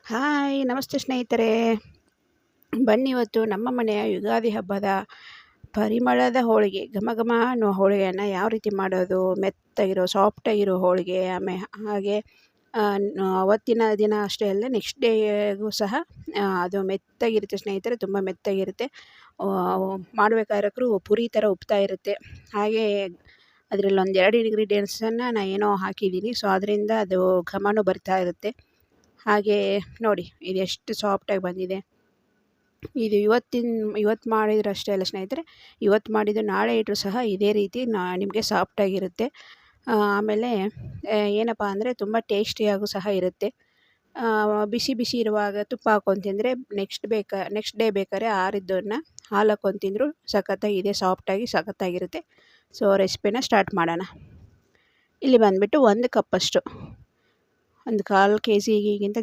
Hi ನಮಸ್ತೆ ಸ್ನೇಹಿತರೆ. ಬನ್ನಿ ಇವತ್ತು ನಮ್ಮ ಮನೆಯ ಯುಗಾದಿ ಹಬ್ಬದ ಪರಿಮಳದ ಹೋಳಿಗೆ, ಘಮ ಘಮ ಅನ್ನೋ ಹೋಳಿಗೆಯನ್ನು ಯಾವ ರೀತಿ ಮಾಡೋದು, ಮೆತ್ತಗಿರೋ ಸಾಫ್ಟಾಗಿರೋ ಹೋಳಿಗೆ. ಹಾಗೆ ಅವತ್ತಿನ ದಿನ ಅಷ್ಟೇ ಅಲ್ಲ, ನೆಕ್ಸ್ಟ್ ಡೇಗೂ ಸಹ ಅದು ಮೆತ್ತಗಿರುತ್ತೆ ಸ್ನೇಹಿತರೆ, ತುಂಬ ಮೆತ್ತಗಿರುತ್ತೆ. ಮಾಡಬೇಕಾದ್ರೂ ಪುರಿ ಥರ ಉಬ್ತಾ ಇರುತ್ತೆ. ಹಾಗೆ ಅದರಲ್ಲಿ ಒಂದು 2 ಇಂಗ್ರೀಡಿಯೆಂಟ್ಸನ್ನು ನಾನು ಏನೋ ಹಾಕಿದ್ದೀನಿ, ಸೊ ಅದರಿಂದ ಅದು ಘಮನೂ ಬರ್ತಾ ಇರುತ್ತೆ. ಹಾಗೆ ನೋಡಿ ಇದು ಎಷ್ಟು ಸಾಫ್ಟಾಗಿ ಬಂದಿದೆ. ಇದು ಇವತ್ತು ಮಾಡಿದ್ರೆ ಅಷ್ಟೇ ಅಲ್ಲ ಸ್ನೇಹಿತರೆ, ಇವತ್ತು ಮಾಡಿದ್ದು ನಾಳೆ ಇಟ್ಟರು ಸಹ ಇದೇ ರೀತಿ ನಿಮಗೆ ಸಾಫ್ಟಾಗಿರುತ್ತೆ. ಆಮೇಲೆ ಏನಪ್ಪ ಅಂದರೆ ತುಂಬ ಟೇಸ್ಟಿಯಾಗೂ ಸಹ ಇರುತ್ತೆ. ಬಿಸಿ ಬಿಸಿ ಇರುವಾಗ ತುಪ್ಪ ಹಾಕ್ಕೊಂಡು ತಿಂದರೆ ನೆಕ್ಸ್ಟ್ ಡೇ ಬೇಕಾದ್ರೆ ಆರಿದ್ದನ್ನು ಹಾಲು ಹಾಕ್ಕೊಂಡು ತಿಂದರೂ ಸಖತ್ತಾಗಿದೆ, ಸಾಫ್ಟಾಗಿ ಸಖತ್ತಾಗಿರುತ್ತೆ. ಸೊ ರೆಸಿಪಿನ ಸ್ಟಾರ್ಟ್ ಮಾಡೋಣ. ಇಲ್ಲಿ ಬಂದುಬಿಟ್ಟು 1 ಕಪ್ಪಷ್ಟು, ಒಂದು 1/4 kgಗಿಂತ